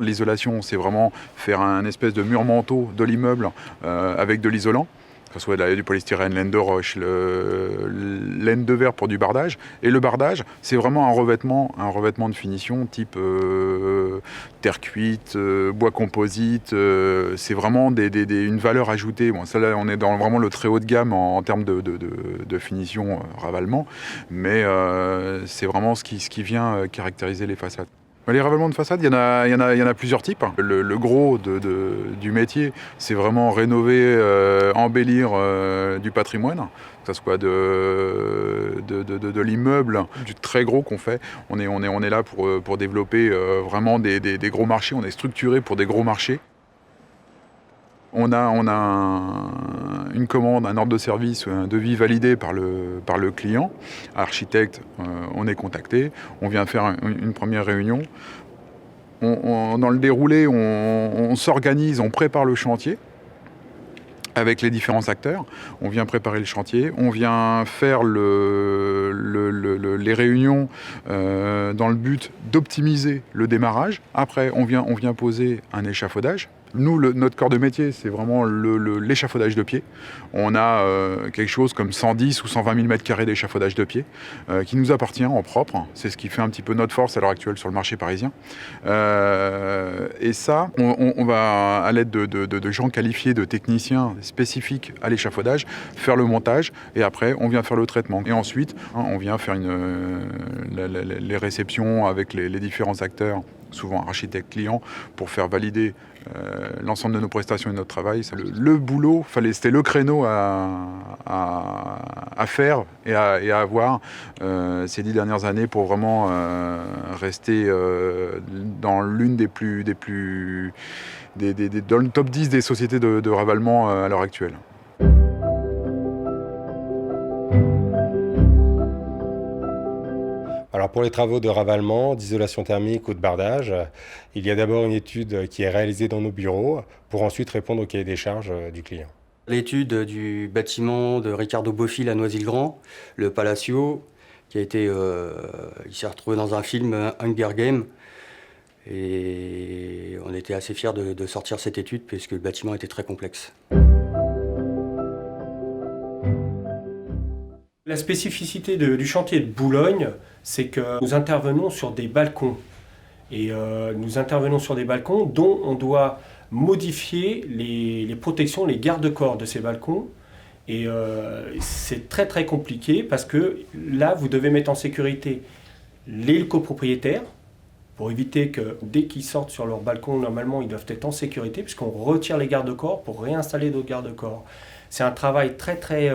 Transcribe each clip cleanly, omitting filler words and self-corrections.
l'isolation, c'est vraiment faire un espèce de mur manteau de l'immeuble avec de l'isolant, que ce soit du polystyrène, laine de roche, laine de verre pour du bardage. Et le bardage, c'est vraiment un revêtement de finition type terre cuite, bois composite. C'est vraiment une valeur ajoutée. Bon, ça là, on est dans vraiment le très haut de gamme en termes de finition ravalement, mais c'est vraiment ce qui vient caractériser les façades. Les ravalements de façade, il y en a plusieurs types. Le gros du métier, c'est vraiment rénover, embellir du patrimoine, que ce soit de l'immeuble, du très gros qu'on fait. On est là pour développer vraiment des gros marchés. On est structuré pour des gros marchés. On a une commande, un ordre de service, un devis validé par le client. Architecte, on est contacté, on vient faire une première réunion. Dans le déroulé, on s'organise, on prépare le chantier avec les différents acteurs. On vient préparer le chantier, on vient faire les réunions dans le but d'optimiser le démarrage. Après, on vient poser un échafaudage. Nous, notre corps de métier, c'est vraiment l'échafaudage de pied. On a quelque chose comme 110 ou 120 000 m² d'échafaudage de pied qui nous appartient en propre. C'est ce qui fait un petit peu notre force à l'heure actuelle sur le marché parisien. Et ça, on va, à l'aide de gens qualifiés, de techniciens spécifiques à l'échafaudage, faire le montage et après, on vient faire le traitement. Et ensuite, on vient faire les réceptions avec les différents acteurs, souvent architectes clients, pour faire valider l'ensemble de nos prestations et de notre travail. Le boulot, c'était le créneau à faire et à avoir ces 10 dernières années pour vraiment rester dans l'une dans le top 10 des sociétés de ravalement à l'heure actuelle. Alors pour les travaux de ravalement, d'isolation thermique ou de bardage, il y a d'abord une étude qui est réalisée dans nos bureaux pour ensuite répondre au cahier des charges du client. L'étude du bâtiment de Ricardo Bofill à Noisy-le-Grand, le Palacio, qui a été, il s'est retrouvé dans un film Hunger Games, et on était assez fiers de sortir cette étude puisque le bâtiment était très complexe. La spécificité du chantier de Boulogne, c'est que nous intervenons sur des balcons. Et nous intervenons sur des balcons dont on doit modifier les protections, les garde-corps de ces balcons. Et c'est très très compliqué parce que là, vous devez mettre en sécurité les copropriétaires pour éviter que dès qu'ils sortent sur leur balcon, normalement, ils doivent être en sécurité puisqu'on retire les garde-corps pour réinstaller d'autres garde-corps. C'est un travail très très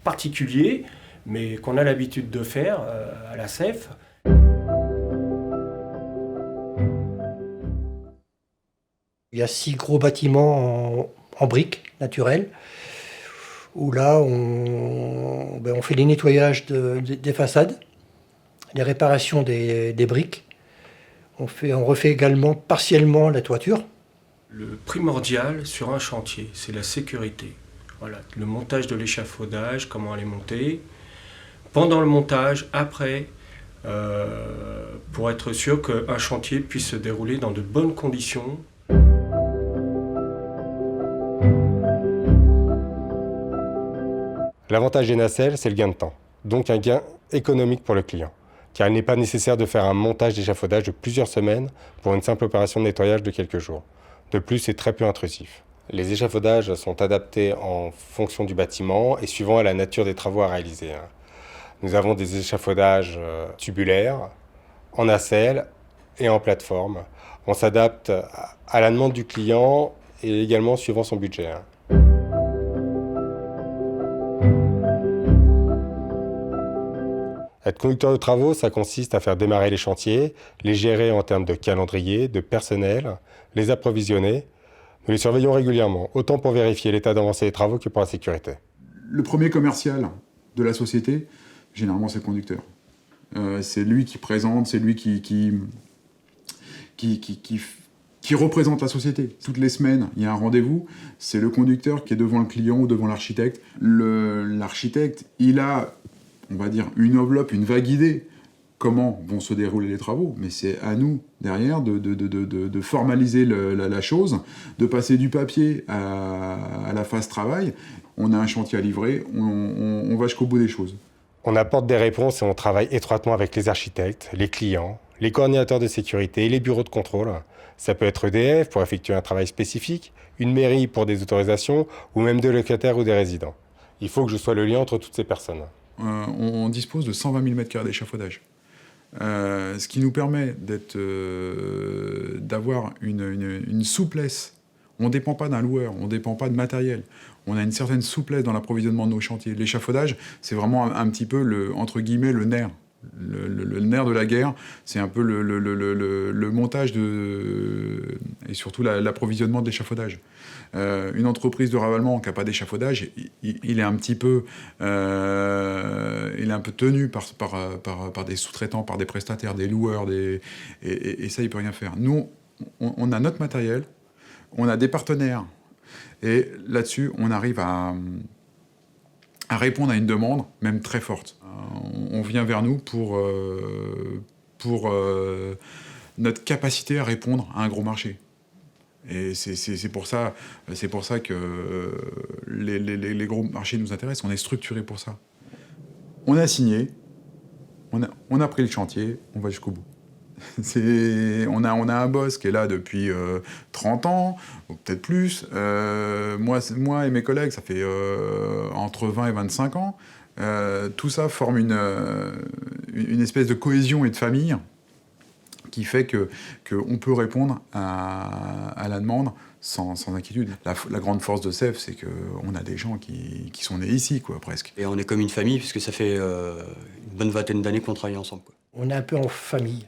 particulier, mais qu'on a l'habitude de faire à la CEF. Il y a 6 gros bâtiments en briques naturelles, où là on fait les nettoyages des façades, les réparations des briques. On refait également partiellement la toiture. Le primordial sur un chantier, c'est la sécurité. Voilà, le montage de l'échafaudage, comment elle est montée. Pendant le montage, après, pour être sûr qu'un chantier puisse se dérouler dans de bonnes conditions. L'avantage des nacelles, c'est le gain de temps, donc un gain économique pour le client, car il n'est pas nécessaire de faire un montage d'échafaudage de plusieurs semaines pour une simple opération de nettoyage de quelques jours. De plus, c'est très peu intrusif. Les échafaudages sont adaptés en fonction du bâtiment et suivant la nature des travaux à réaliser. Nous avons des échafaudages tubulaires, en nacelle et en plateforme. On s'adapte à la demande du client et également suivant son budget. Être conducteur de travaux, ça consiste à faire démarrer les chantiers, les gérer en termes de calendrier, de personnel, les approvisionner. Nous les surveillons régulièrement, autant pour vérifier l'état d'avancée des travaux que pour la sécurité. Le premier commercial de la société, généralement c'est le conducteur. C'est lui qui présente, c'est lui qui représente la société. Toutes les semaines, il y a un rendez-vous, c'est le conducteur qui est devant le client ou devant l'architecte. L'architecte, il a, on va dire, une enveloppe, une vague idée comment vont se dérouler les travaux, mais c'est à nous, derrière, de formaliser la chose, de passer du papier à la phase travail. On a un chantier à livrer, on va jusqu'au bout des choses. On apporte des réponses et on travaille étroitement avec les architectes, les clients, les coordinateurs de sécurité et les bureaux de contrôle. Ça peut être EDF pour effectuer un travail spécifique, une mairie pour des autorisations, ou même des locataires ou des résidents. Il faut que je sois le lien entre toutes ces personnes. On dispose de 120 000 m² d'échafaudage. Ce qui nous permet d'avoir une souplesse. On ne dépend pas d'un loueur, on ne dépend pas de matériel. On a une certaine souplesse dans l'approvisionnement de nos chantiers. L'échafaudage, c'est vraiment un petit peu, entre guillemets, le nerf. Le nerf de la guerre, c'est un peu le montage et surtout l'approvisionnement de l'échafaudage. Une entreprise de ravalement qui n'a pas d'échafaudage, il est un peu tenu par des sous-traitants, par des prestataires, des loueurs, et ça, il ne peut rien faire. Nous, on a notre matériel, on a des partenaires, et là-dessus, on arrive à répondre à une demande, même très forte. On vient vers nous pour notre capacité à répondre à un gros marché. Et c'est pour ça que les gros marchés nous intéressent. On est structuré pour ça. On a signé, on a pris le chantier, on va jusqu'au bout. On a un boss qui est là depuis 30 ans, ou peut-être plus. Moi et mes collègues, ça fait entre 20 et 25 ans. Tout ça forme une espèce de cohésion et de famille qui fait qu'on peut répondre à la demande sans inquiétude. La grande force de SEF, c'est qu'on a des gens qui sont nés ici, quoi, presque. Et on est comme une famille, puisque ça fait une bonne vingtaine d'années qu'on travaille ensemble, quoi. On est un peu en famille.